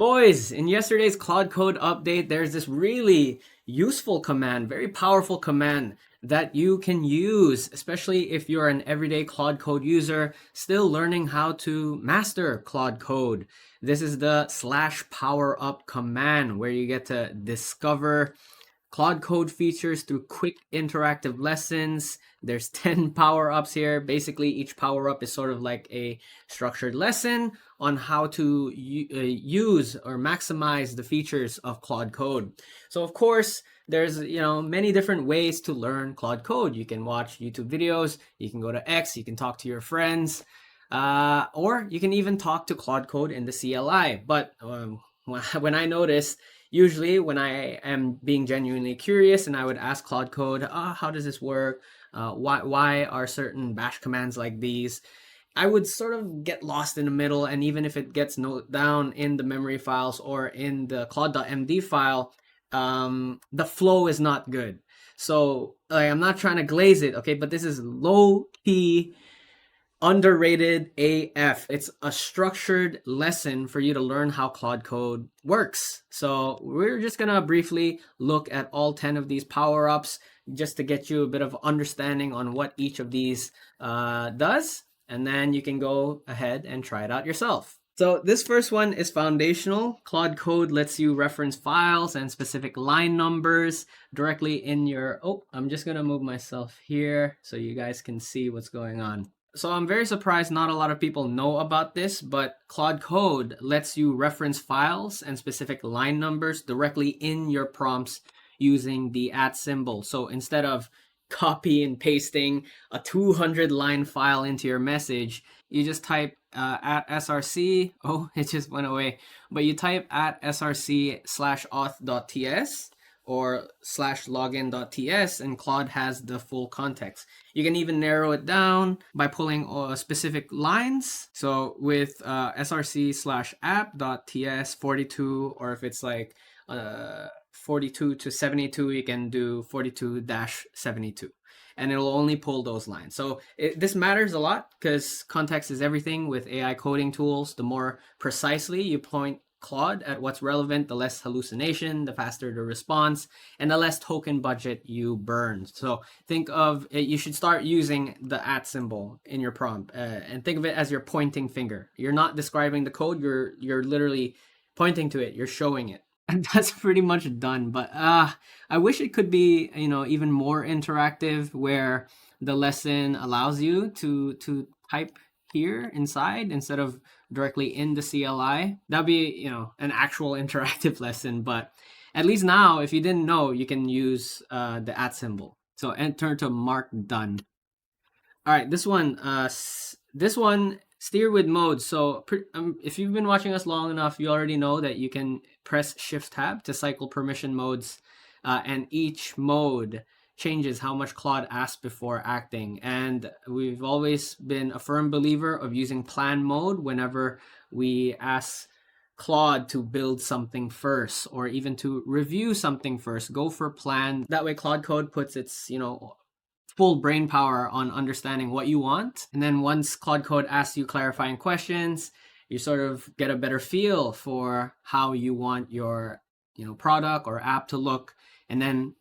Boys, in yesterday's Claude Code update, there's this really useful command, very powerful command that you can use, especially if you're an everyday Claude Code user still learning how to master Claude Code. This is the /powerup command where you get to discover Claude Code features through quick interactive lessons. There's 10 power-ups here. Basically, each power-up is sort of like a structured lesson on how to use or maximize the features of Claude Code. So of course, there's many different ways to learn Claude Code. You can watch YouTube videos, you can go to X, you can talk to your friends, or you can even talk to Claude Code in the CLI. But when I noticed, usually when I am being genuinely curious and I would ask Claude Code, how does this work? Why are certain bash commands like these? I would sort of get lost in the middle, and even if it gets noted down in the memory files or in the CLAUDE.md file, the flow is not good. So I'm not trying to glaze it, okay, but this is low-key underrated AF. It's a structured lesson for you to learn how Claude Code works. So we're just gonna briefly look at all 10 of these power-ups just to get you a bit of understanding on what each of these does, and then you can go ahead and try it out yourself. So this first one is foundational. Claude Code lets you reference files and specific line numbers directly in your, I'm just gonna move myself here so you guys can see what's going on. So I'm very surprised not a lot of people know about this, but Claude Code lets you reference files and specific line numbers directly in your prompts using the @ symbol. So instead of copy and pasting a 200 line file into your message, you just type @src, it just went away, but you type @src/auth.ts or /login.ts, and Claude has the full context. You can even narrow it down by pulling specific lines. So with src/app.ts 42, or if it's like 42 to 72, you can do 42-72. And it'll only pull those lines. So this matters a lot because context is everything with AI coding tools. The more precisely you point Claude at what's relevant, the less hallucination, the faster the response, and the less token budget you burn. So think of it, you should start using the @ symbol in your prompt, and think of it as your pointing finger. You're not describing the code, you're literally pointing to it, you're showing it. And that's pretty much done. But I wish it could be even more interactive, where the lesson allows you to type here inside instead of directly in the CLI. That'd be an actual interactive lesson. But at least now, if you didn't know, you can use the @ symbol. So enter to mark done. All right, this one steer with modes. So if you've been watching us long enough, you already know that you can press Shift Tab to cycle permission modes, and each mode changes how much Claude asks before acting. And we've always been a firm believer of using plan mode whenever we ask Claude to build something first, or even to review something first. Go for plan. That way Claude Code puts its full brain power on understanding what you want. And then once Claude Code asks you clarifying questions, you sort of get a better feel for how you want your product or app to look, and then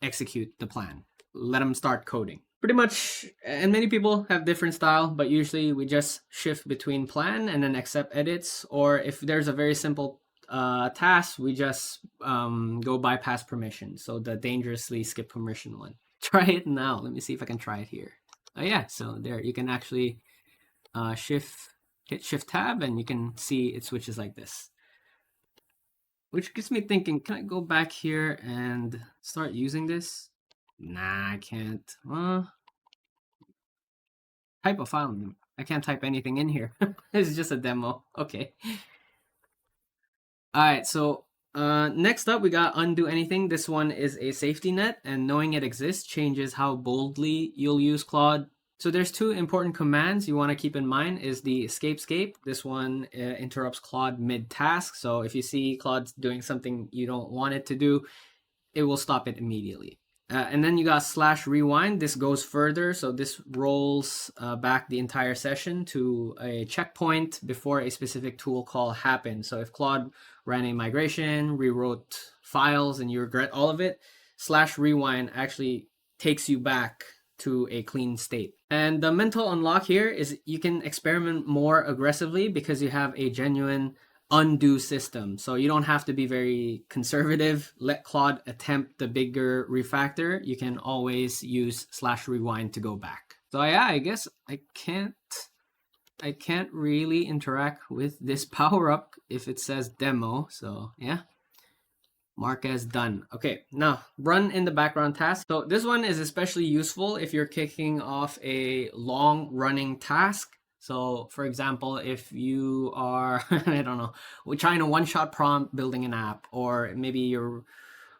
execute the plan. Let them start coding. Pretty much, and many people have different style, but usually we just shift between plan and then accept edits, or if there's a very simple task, we just go bypass permission. So the dangerously skip permission one. Try it now. Let me see if I can try it here. Oh yeah, so there you can actually hit Shift Tab, and you can see it switches like this. Which gets me thinking, can I go back here and start using this? Nah, I can't. Type a file name. I can't type anything in here. This is just a demo. Okay. All right, so next up, we got undo anything. This one is a safety net, and knowing it exists changes how boldly you'll use Claude. So there's two important commands you want to keep in mind. Is the escape. This one interrupts Claude mid-task. So if you see Claude doing something you don't want it to do, it will stop it immediately. And then you got /rewind. This goes further. So this rolls back the entire session to a checkpoint before a specific tool call happens. So if Claude ran a migration, rewrote files, and you regret all of it, /rewind actually takes you back to a clean state. And the mental unlock here is you can experiment more aggressively because you have a genuine undo system. So you don't have to be very conservative. Let Claude attempt the bigger refactor. You can always use /rewind to go back. So yeah, I guess I can't really interact with this power up if it says demo. So yeah, mark as done. Okay, now run in the background task. So this one is especially useful if you're kicking off a long running task. So for example, if you are, I don't know, we're trying a one-shot prompt building an app, or maybe you're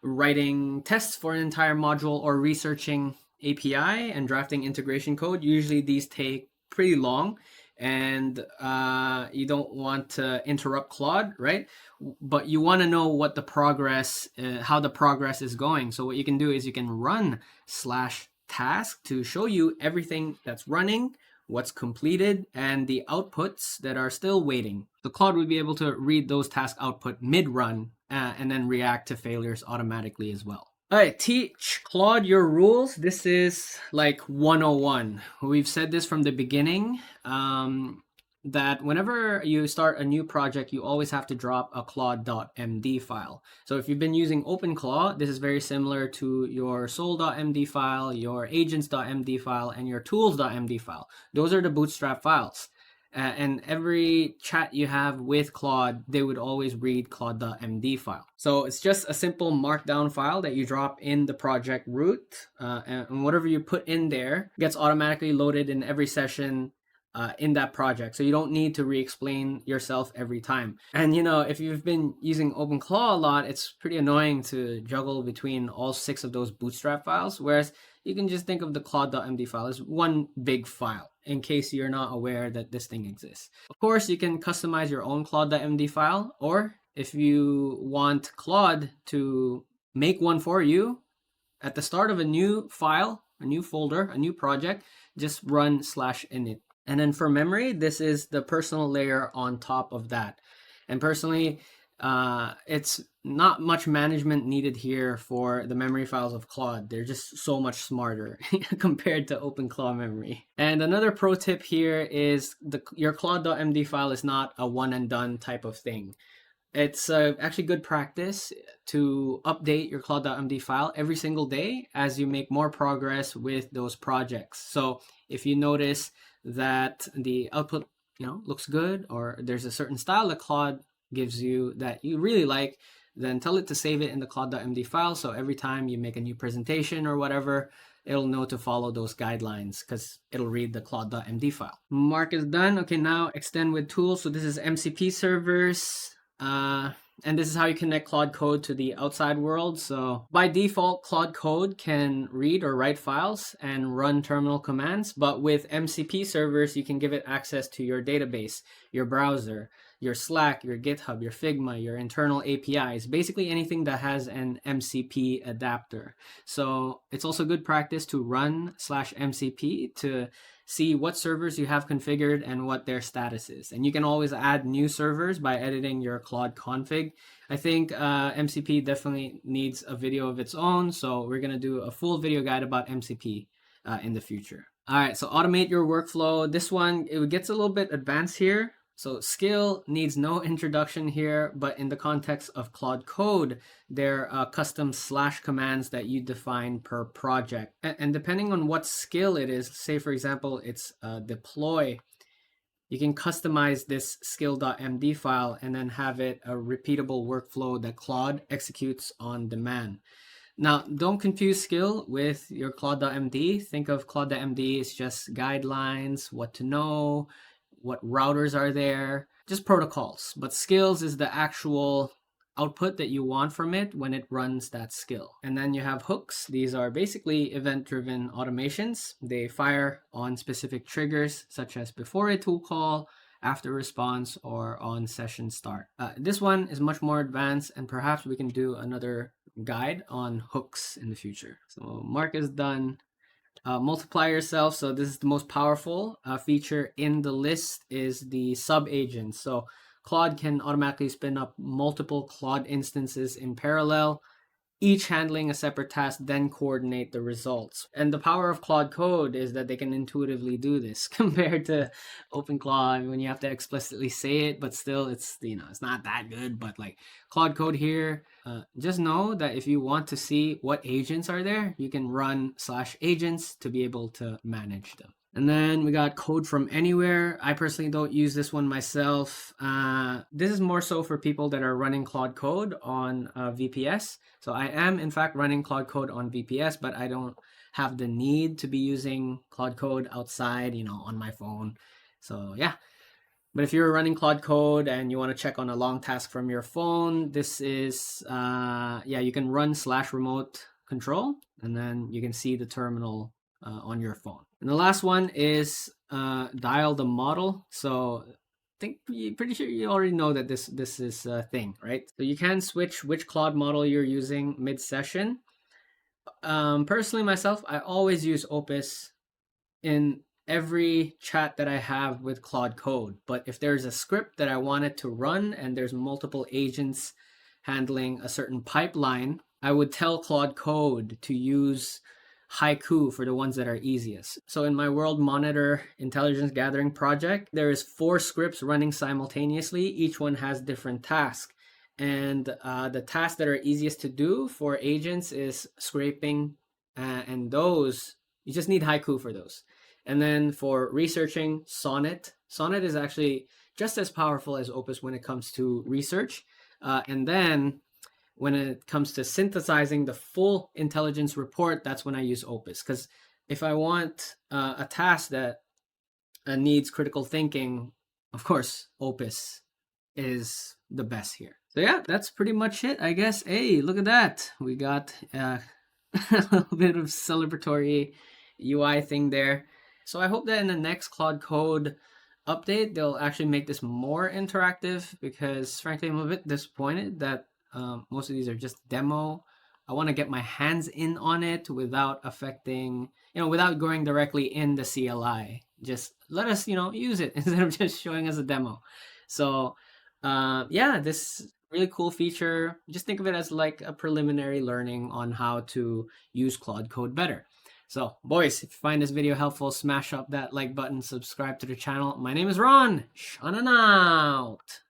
writing tests for an entire module or researching API and drafting integration code, usually these take pretty long, and you don't want to interrupt Claude, right? But you want to know what the progress, how the progress is going. So what you can do is you can run /task to show you everything that's running, what's completed, and the outputs that are still waiting. So Claude would be able to read those task output mid-run and then react to failures automatically as well. All right, teach Claude your rules. This is like 101. We've said this from the beginning, that whenever you start a new project, you always have to drop a Claude.md file. So if you've been using OpenClaw, this is very similar to your Soul.md file, your Agents.md file, and your Tools.md file. Those are the bootstrap files. And every chat you have with Claude, they would always read Claude.md file. So it's just a simple markdown file that you drop in the project root, and whatever you put in there gets automatically loaded in every session in that project. So you don't need to re-explain yourself every time. And you know, if you've been using OpenClaw a lot, it's pretty annoying to juggle between all 6 of those bootstrap files, whereas you can just think of the Claude.md file as one big file in case you're not aware that this thing exists. Of course, you can customize your own Claude.md file, or if you want Claude to make one for you at the start of a new file, a new folder, a new project, just run /init. And then for memory, this is the personal layer on top of that. And personally, it's not much management needed here for the memory files of Claude. They're just so much smarter compared to OpenClaw memory. And another pro tip here is your Claude.md file is not a one and done type of thing. It's actually good practice to update your Claude.md file every single day as you make more progress with those projects. So if you notice that the output, looks good, or there's a certain style that Claude gives you that you really like, then tell it to save it in the Claude.md file. So every time you make a new presentation or whatever, it'll know to follow those guidelines because it'll read the Claude.md file. Mark is done. Okay, now extend with tools. So this is MCP servers. And this is how you connect Claude Code to the outside world. So by default, Claude Code can read or write files and run terminal commands. But with MCP servers, you can give it access to your database, your browser, your Slack, your GitHub, your Figma, your internal APIs, basically anything that has an MCP adapter. So it's also good practice to run /MCP to see what servers you have configured and what their status is. And you can always add new servers by editing your Claude config. I think MCP definitely needs a video of its own, so we're going to do a full video guide about MCP in the future. All right, so automate your workflow. This one, it gets a little bit advanced here. So skill needs no introduction here, but in the context of Claude Code, there are custom / commands that you define per project. And depending on what skill it is, say for example, it's deploy, you can customize this skill.md file and then have it a repeatable workflow that Claude executes on demand. Now, don't confuse skill with your Claude.md. Think of Claude.md as just guidelines, what to know, what routers are there, just protocols. But skills is the actual output that you want from it when it runs that skill. And then you have hooks. These are basically event-driven automations. They fire on specific triggers, such as before a tool call, after response, or on session start. This one is much more advanced, and perhaps we can do another guide on hooks in the future. So Mark is done. Multiply yourself. So this is the most powerful feature in the list is the sub agent. So Claude can automatically spin up multiple Claude instances in parallel, each handling a separate task, then coordinate the results. And the power of Claude Code is that they can intuitively do this compared to OpenClaw when you have to explicitly say it, but still it's, it's not that good. But like Claude Code here, just know that if you want to see what agents are there, you can run /agents to be able to manage them. And then we got code from anywhere. I personally don't use this one myself. This is more so for people that are running Claude Code on VPS. So I am in fact running Claude Code on VPS, but I don't have the need to be using Claude Code outside, on my phone. So yeah. But if you're running Claude Code and you want to check on a long task from your phone, this is, you can run /remote control, and then you can see the terminal on your phone. And the last one is dial the model. So I think pretty sure you already know that this is a thing, right? So you can switch which Claude model you're using mid-session. Personally, myself, I always use Opus in every chat that I have with Claude Code. But if there's a script that I want it to run and there's multiple agents handling a certain pipeline, I would tell Claude Code to use Haiku for the ones that are easiest. So in my World Monitor intelligence gathering project, there is 4 scripts running simultaneously. Each one has different tasks. And the tasks that are easiest to do for agents is scraping, and those, you just need Haiku for those. And then for researching, Sonnet. Sonnet is actually just as powerful as Opus when it comes to research. And then when it comes to synthesizing the full intelligence report, that's when I use Opus. Because if I want a task that needs critical thinking, of course, Opus is the best here. So yeah, that's pretty much it, I guess. Hey, look at that. We got a little bit of celebratory UI thing there. So I hope that in the next Claude Code update, they'll actually make this more interactive, because frankly, I'm a bit disappointed that most of these are just demo. I want to get my hands in on it without affecting, without going directly in the CLI. Just let us, use it instead of just showing us a demo. So this really cool feature. Just think of it as like a preliminary learning on how to use Claude Code better. So boys, if you find this video helpful, smash up that like button, subscribe to the channel. My name is Ron. Shana out.